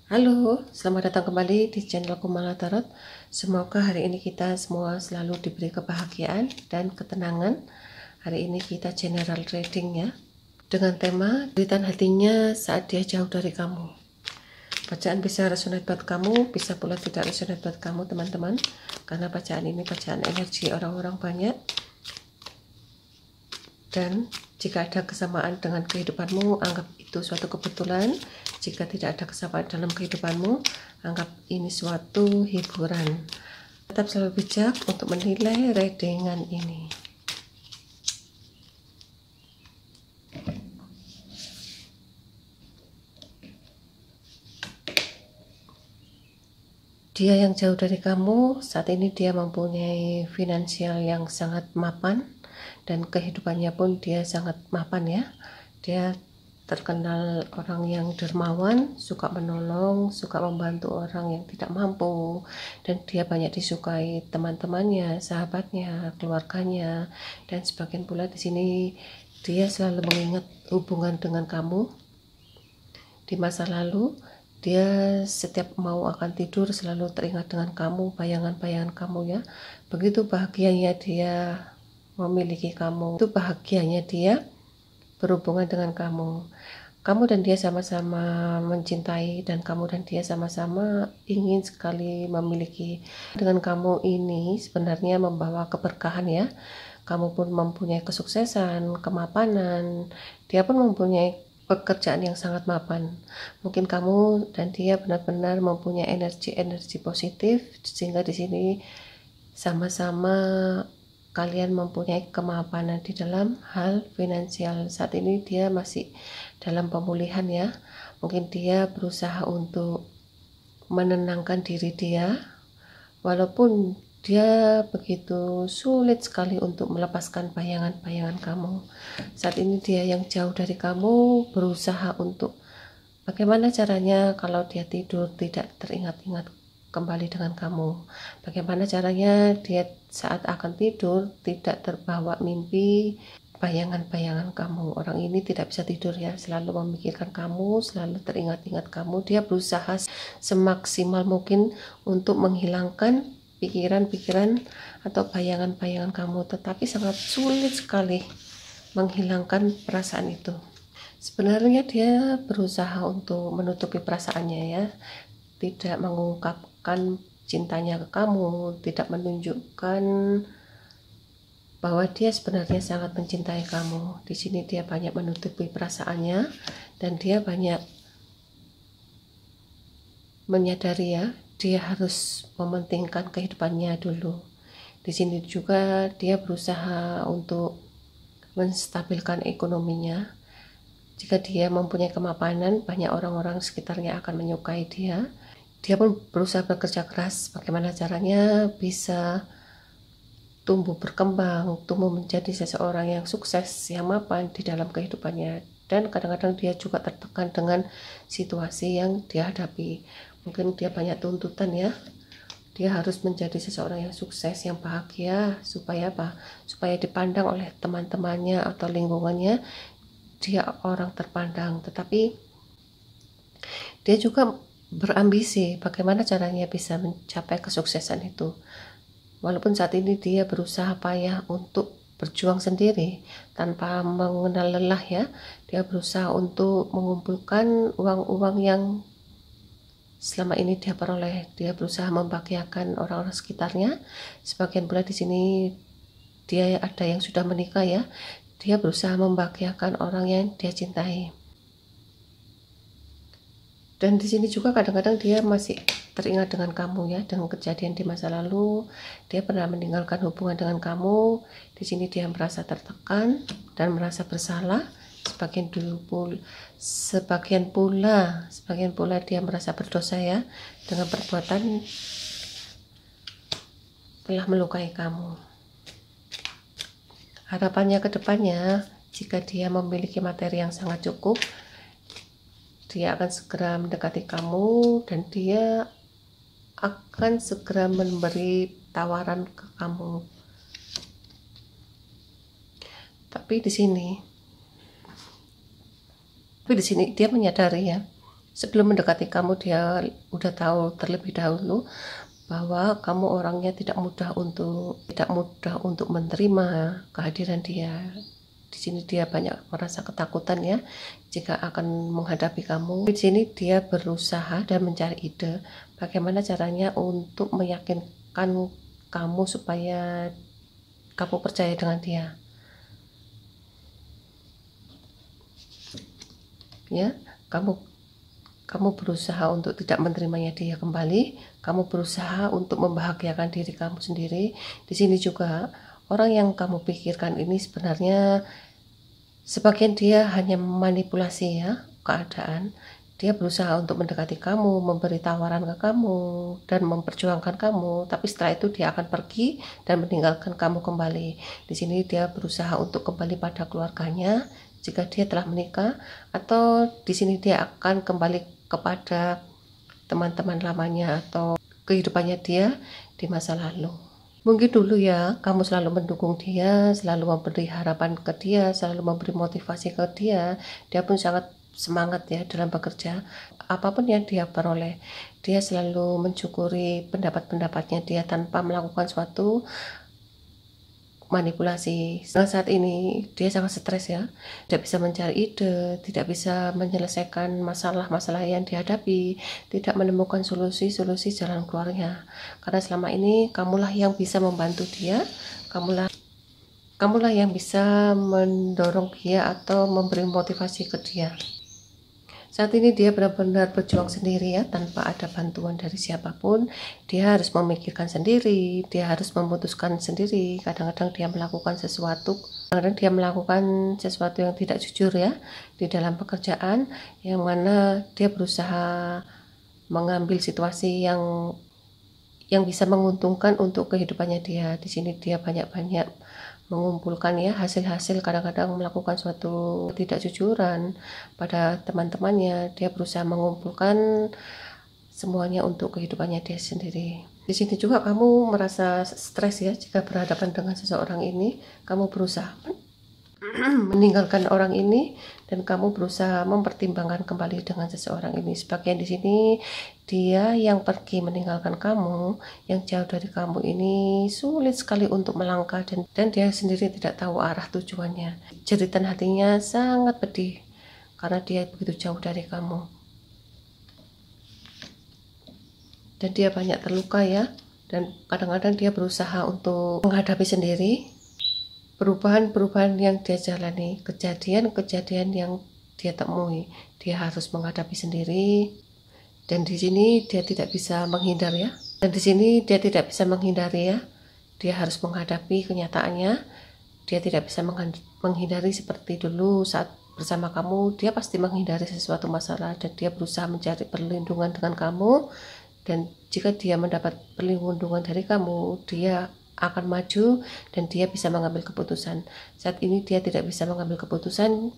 Halo, selamat datang kembali di channel Kumala Tarot. Semoga hari ini kita semua selalu diberi kebahagiaan dan ketenangan. Hari ini kita general reading ya, dengan tema jeritan hatinya saat dia jauh dari kamu. Bacaan bisa resonate buat kamu, bisa pula tidak resonate buat kamu teman-teman, karena bacaan ini bacaan energi orang-orang banyak. Dan jika ada kesamaan dengan kehidupanmu, anggap itu suatu kebetulan. Jika tidak ada kesamaan dalam kehidupanmu, anggap ini suatu hiburan. Tetap selalu bijak untuk menilai readingan ini. Dia yang jauh dari kamu, saat ini dia mempunyai finansial yang sangat mapan, dan kehidupannya pun dia sangat mapan ya. Dia terkenal orang yang dermawan, suka menolong, suka membantu orang yang tidak mampu, dan dia banyak disukai teman-temannya, sahabatnya, keluarganya, dan sebagian pula di sini dia selalu mengingat hubungan dengan kamu di masa lalu. Dia setiap mau akan tidur selalu teringat dengan kamu, bayangan-bayangan kamu ya. Begitu bahagianya dia memiliki kamu, itu bahagianya dia berhubungan dengan kamu. Kamu dan dia sama-sama mencintai, dan kamu dan dia sama-sama ingin sekali memiliki. Dengan kamu ini sebenarnya membawa keberkahan ya. Kamu pun mempunyai kesuksesan, kemapanan. Dia pun mempunyai pekerjaan yang sangat mapan. Mungkin kamu dan dia benar-benar mempunyai energi-energi positif, sehingga di sini sama-sama kalian mempunyai kemapanan di dalam hal finansial. Saat ini dia masih dalam pemulihan ya. Mungkin dia berusaha untuk menenangkan diri dia, walaupun dia begitu sulit sekali untuk melepaskan bayangan-bayangan kamu. Saat ini dia yang jauh dari kamu berusaha untuk bagaimana caranya kalau dia tidur tidak teringat-ingat kembali dengan kamu. Bagaimana caranya dia saat akan tidur tidak terbawa mimpi bayangan-bayangan kamu. Orang ini tidak bisa tidur ya, selalu memikirkan kamu, selalu teringat-ingat kamu. Dia berusaha semaksimal mungkin untuk menghilangkan pikiran-pikiran atau bayangan-bayangan kamu, tetapi sangat sulit sekali menghilangkan perasaan itu. Sebenarnya dia berusaha untuk menutupi perasaannya ya, tidak mengungkapkan cintanya ke kamu, tidak menunjukkan bahwa dia sebenarnya sangat mencintai kamu. Di sini dia banyak menutupi perasaannya, dan dia banyak menyadari ya, dia harus mementingkan kehidupannya dulu. Di sini juga dia berusaha untuk menstabilkan ekonominya. Jika dia mempunyai kemapanan, banyak orang-orang sekitarnya akan menyukai dia. Dia pun berusaha bekerja keras bagaimana caranya bisa tumbuh berkembang, tumbuh menjadi seseorang yang sukses, yang mapan di dalam kehidupannya. Dan kadang-kadang dia juga tertekan dengan situasi yang dia hadapi. Mungkin dia banyak tuntutan ya. Dia harus menjadi seseorang yang sukses, yang bahagia, supaya apa? Supaya dipandang oleh teman-temannya atau lingkungannya dia orang terpandang. Tetapi dia juga berambisi bagaimana caranya bisa mencapai kesuksesan itu. Walaupun saat ini dia berusaha payah untuk berjuang sendiri tanpa mengenal lelah ya. Dia berusaha untuk mengumpulkan uang-uang yang selama ini dia peroleh. Dia berusaha membahagiakan orang-orang sekitarnya. Sebagian pula di sini dia ada yang sudah menikah ya. Dia berusaha membahagiakan orang yang dia cintai. Dan di sini juga kadang-kadang dia masih teringat dengan kamu ya, dengan kejadian di masa lalu. Dia pernah meninggalkan hubungan dengan kamu. Di sini dia merasa tertekan dan merasa bersalah. Sebagian pula dia merasa berdosa ya, dengan perbuatan telah melukai kamu. Harapannya ke depannya, jika dia memiliki materi yang sangat cukup, dia akan segera mendekati kamu, dan dia akan segera memberi tawaran ke kamu. Tapi di sini dia menyadari ya, Sebelum mendekati kamu, dia udah tahu terlebih dahulu bahwa kamu orangnya tidak mudah untuk menerima kehadiran dia. Di sini dia banyak merasa ketakutan ya jika akan menghadapi kamu. Di sini dia berusaha dan mencari ide bagaimana caranya untuk meyakinkan kamu supaya kamu percaya dengan dia. Ya, kamu berusaha untuk tidak menerimanya dia kembali, kamu berusaha untuk membahagiakan diri kamu sendiri. Di sini juga orang yang kamu pikirkan ini sebenarnya sebagian dia hanya memanipulasi ya keadaan. Dia berusaha untuk mendekati kamu, memberi tawaran ke kamu, dan memperjuangkan kamu. Tapi setelah itu dia akan pergi dan meninggalkan kamu kembali. Di sini dia berusaha untuk kembali pada keluarganya jika dia telah menikah, atau di sini dia akan kembali kepada teman-teman lamanya atau kehidupannya dia di masa lalu. Mungkin dulu ya kamu selalu mendukung dia, selalu memberi harapan ke dia, selalu memberi motivasi ke dia. Dia pun sangat semangat ya dalam bekerja. Apapun yang dia peroleh, dia selalu mensyukuri pendapat-pendapatnya dia tanpa melakukan suatu manipulasi. Saat ini dia sangat stres ya, tidak bisa mencari ide, tidak bisa menyelesaikan masalah-masalah yang dihadapi, tidak menemukan solusi-solusi jalan keluarnya. Karena selama ini kamulah yang bisa membantu dia, kamulah yang bisa mendorong dia atau memberi motivasi ke dia. Saat ini dia benar-benar berjuang sendiri ya, tanpa ada bantuan dari siapapun. Dia harus memikirkan sendiri, dia harus memutuskan sendiri. Kadang-kadang dia melakukan sesuatu yang tidak jujur ya di dalam pekerjaan, yang mana dia berusaha mengambil situasi yang bisa menguntungkan untuk kehidupannya dia. Di sini dia banyak-banyak mengumpulkan ya hasil-hasil, kadang-kadang melakukan suatu ketidakjujuran pada teman-temannya. Dia berusaha mengumpulkan semuanya untuk kehidupannya dia sendiri. Di sini juga kamu merasa stres ya jika berhadapan dengan seseorang ini. Kamu berusaha meninggalkan orang ini dan kamu berusaha mempertimbangkan kembali dengan seseorang ini. Sebagian di sini dia yang pergi meninggalkan kamu, yang jauh dari kamu ini sulit sekali untuk melangkah, dan dia sendiri tidak tahu arah tujuannya. Jeritan hatinya sangat pedih karena dia begitu jauh dari kamu. Dan dia banyak terluka ya, dan kadang-kadang dia berusaha untuk menghadapi sendiri perubahan-perubahan yang dia jalani, kejadian-kejadian yang dia temui. Dia harus menghadapi sendiri, dan di sini dia tidak bisa menghindar ya. Dia harus menghadapi kenyataannya. Dia tidak bisa menghindari seperti dulu saat bersama kamu. Dia pasti menghindari sesuatu masalah dan dia berusaha mencari perlindungan dengan kamu. Dan jika dia mendapat perlindungan dari kamu, dia akan maju dan dia bisa mengambil keputusan. Saat ini dia tidak bisa mengambil keputusan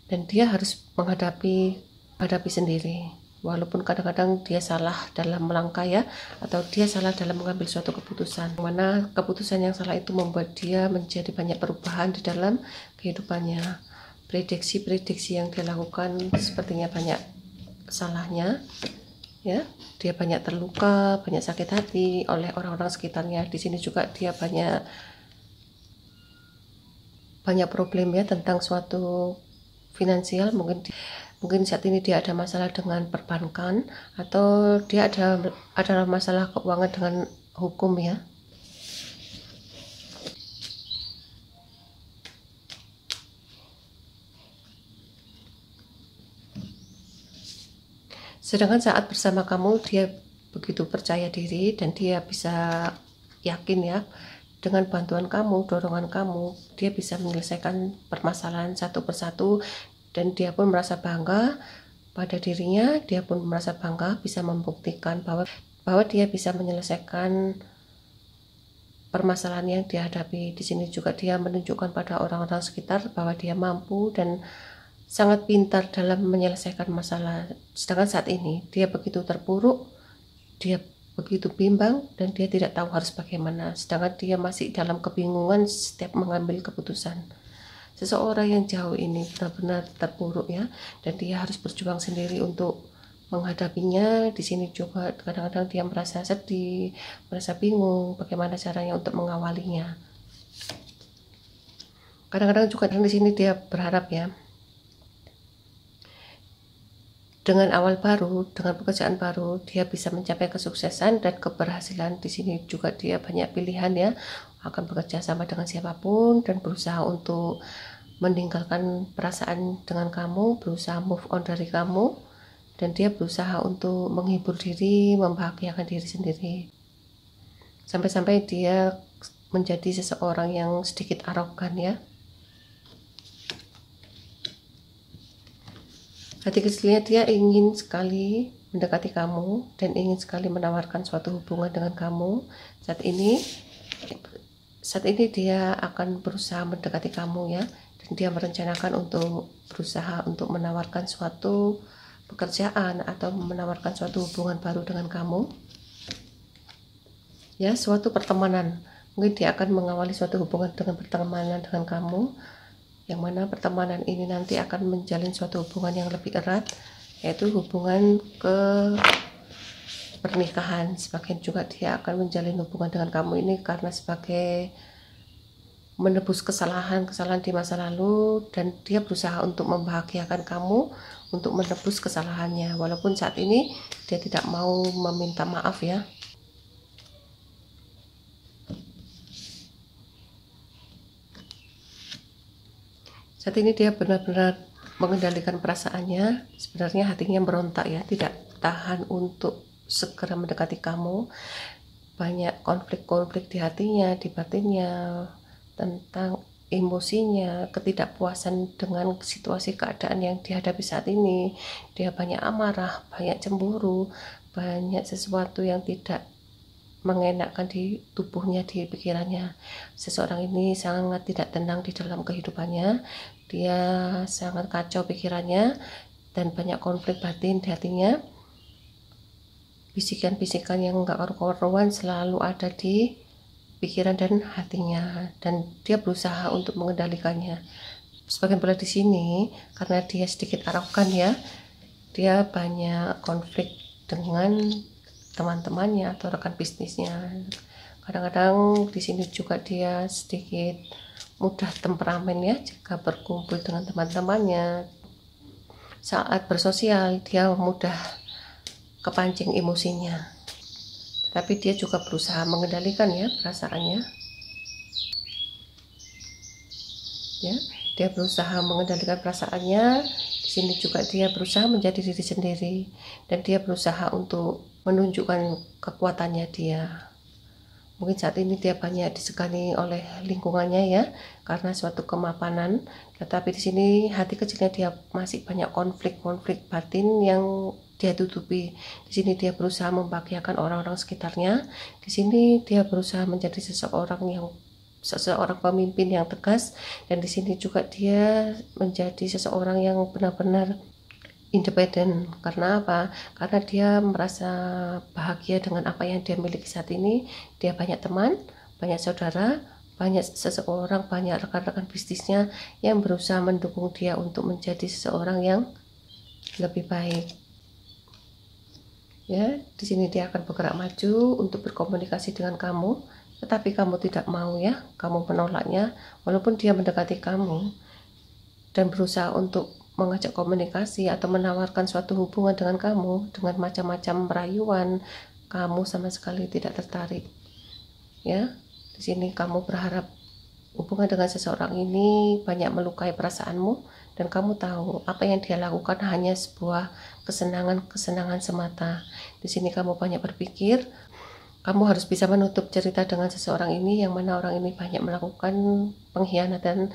dan dia harus menghadapi sendiri. Walaupun kadang-kadang dia salah dalam melangkah ya, atau dia salah dalam mengambil suatu keputusan, mana keputusan yang salah itu membuat dia menjadi banyak perubahan di dalam kehidupannya. Prediksi-prediksi yang dia lakukan sepertinya banyak salahnya ya. Dia banyak terluka, banyak sakit hati oleh orang-orang sekitarnya. Di sini juga dia banyak problem ya tentang suatu finansial. Mungkin saat ini dia ada masalah dengan perbankan, atau dia ada masalah keuangan dengan hukum ya. Sedangkan saat bersama kamu dia begitu percaya diri dan dia bisa yakin ya, dengan bantuan kamu, dorongan kamu, dia bisa menyelesaikan permasalahan satu persatu, dan dia pun merasa bangga pada dirinya. Dia pun merasa bangga bisa membuktikan bahwa dia bisa menyelesaikan permasalahan yang dihadapi. Di sini juga dia menunjukkan pada orang-orang sekitar bahwa dia mampu dan sangat pintar dalam menyelesaikan masalah. Sedangkan saat ini dia begitu terpuruk, dia begitu bimbang, dan dia tidak tahu harus bagaimana. Sedangkan dia masih dalam kebingungan setiap mengambil keputusan. Seseorang yang jauh ini benar-benar terpuruk ya, dan dia harus berjuang sendiri untuk menghadapinya. Di sini juga kadang-kadang dia merasa sedih, merasa bingung bagaimana caranya untuk mengawalinya. Kadang-kadang juga di sini dia berharap ya, dengan awal baru, dengan pekerjaan baru, dia bisa mencapai kesuksesan dan keberhasilan. Di sini juga dia banyak pilihan ya, akan bekerja sama dengan siapapun dan berusaha untuk meninggalkan perasaan dengan kamu, berusaha move on dari kamu, dan dia berusaha untuk menghibur diri, membahagiakan diri sendiri. Sampai-sampai dia menjadi seseorang yang sedikit arogan ya. Hati kecilnya dia ingin sekali mendekati kamu dan ingin sekali menawarkan suatu hubungan dengan kamu. Saat ini dia akan berusaha mendekati kamu ya, dan dia merencanakan untuk berusaha untuk menawarkan suatu pekerjaan atau menawarkan suatu hubungan baru dengan kamu. Ya, suatu pertemanan. Mungkin dia akan mengawali suatu hubungan dengan pertemanan dengan kamu, yang mana pertemanan ini nanti akan menjalin suatu hubungan yang lebih erat, yaitu hubungan ke pernikahan. Sebagian juga dia akan menjalin hubungan dengan kamu ini karena sebagai menebus kesalahan-kesalahan di masa lalu, dan dia berusaha untuk membahagiakan kamu, untuk menebus kesalahannya, walaupun saat ini dia tidak mau meminta maaf ya. Saat ini dia benar-benar mengendalikan perasaannya. Sebenarnya hatinya berontak ya, tidak tahan untuk segera mendekati kamu. Banyak konflik-konflik di hatinya, di batinnya, tentang emosinya, ketidakpuasan dengan situasi keadaan yang dihadapi saat ini. Dia banyak amarah, banyak cemburu, banyak sesuatu yang tidak mengenakkan di tubuhnya, di pikirannya. Seseorang ini sangat tidak tenang di dalam kehidupannya. Dia sangat kacau pikirannya dan banyak konflik batin di hatinya. Bisikan-bisikan yang enggak karu-karuan selalu ada di pikiran dan hatinya, dan dia berusaha untuk mengendalikannya. Sebagian pula di sini karena dia sedikit arogan ya, dia banyak konflik dengan teman-temannya atau rekan bisnisnya. Kadang-kadang di sini juga dia sedikit mudah temperamen ya, jika berkumpul dengan teman-temannya. Saat bersosial dia mudah kepancing emosinya, tapi dia juga berusaha mengendalikan ya perasaannya ya. Dia berusaha mengendalikan perasaannya. Di sini juga dia berusaha menjadi diri sendiri, dan dia berusaha untuk menunjukkan kekuatannya dia. Mungkin saat ini dia banyak disegani oleh lingkungannya ya, karena suatu kemapanan. Tetapi di sini hati kecilnya dia masih banyak konflik-konflik batin yang dia tutupi. Di sini dia berusaha membahagiakan orang-orang sekitarnya. Di sini dia berusaha menjadi seseorang pemimpin yang tegas, dan di sini juga dia menjadi seseorang yang benar-benar independen. Karena apa? Karena dia merasa bahagia dengan apa yang dia miliki saat ini. Dia banyak teman, banyak saudara, banyak seseorang, banyak rekan-rekan bisnisnya yang berusaha mendukung dia untuk menjadi seseorang yang lebih baik. Ya, di sini dia akan bergerak maju untuk berkomunikasi dengan kamu, tetapi kamu tidak mau ya, kamu menolaknya, walaupun dia mendekati kamu dan berusaha untuk mengajak komunikasi atau menawarkan suatu hubungan dengan kamu dengan macam-macam rayuan, kamu sama sekali tidak tertarik. Ya, di sini kamu berharap hubungan dengan seseorang ini banyak melukai perasaanmu, dan kamu tahu apa yang dia lakukan hanya sebuah kesenangan semata. Di sini kamu banyak berpikir, kamu harus bisa menutup cerita dengan seseorang ini, yang mana orang ini banyak melakukan pengkhianatan,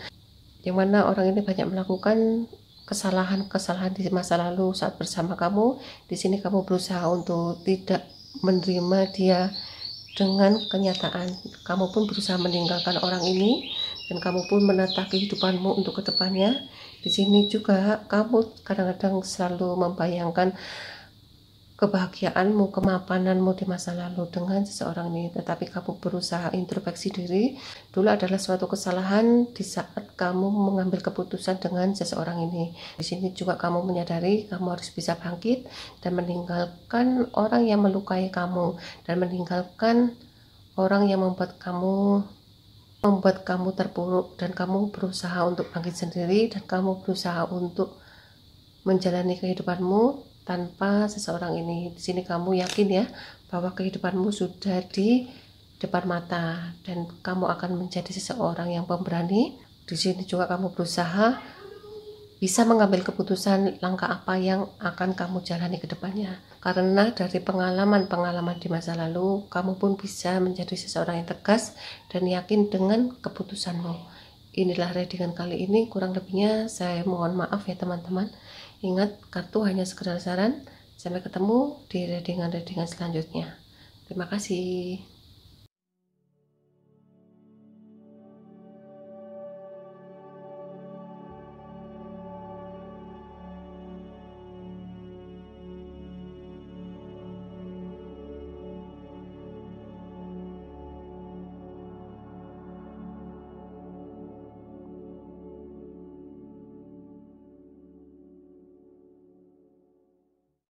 yang mana orang ini banyak melakukan kesalahan-kesalahan di masa lalu saat bersama kamu. Di sini kamu berusaha untuk tidak menerima dia dengan kenyataan. Kamu pun berusaha meninggalkan orang ini, dan kamu pun menata kehidupanmu untuk kedepannya. Di sini juga kamu kadang-kadang selalu membayangkan kebahagiaanmu, kemapananmu di masa lalu dengan seseorang ini, tetapi kamu berusaha introspeksi diri. Dulu adalah suatu kesalahan di saat kamu mengambil keputusan dengan seseorang ini. Di sini juga kamu menyadari kamu harus bisa bangkit dan meninggalkan orang yang melukai kamu dan meninggalkan orang yang membuat kamu terpuruk, dan kamu berusaha untuk bangkit sendiri, dan kamu berusaha untuk menjalani kehidupanmu tanpa seseorang ini. Di sini kamu yakin ya bahwa kehidupanmu sudah di depan mata dan kamu akan menjadi seseorang yang pemberani. Di sini juga kamu berusaha bisa mengambil keputusan langkah apa yang akan kamu jalani ke depannya. Karena dari pengalaman-pengalaman di masa lalu, kamu pun bisa menjadi seseorang yang tegas dan yakin dengan keputusanmu. Inilah readingan kali ini, kurang lebihnya saya mohon maaf ya teman-teman. Ingat, kartu hanya sekedar saran. Sampai ketemu di readingan-readingan selanjutnya. Terima kasih.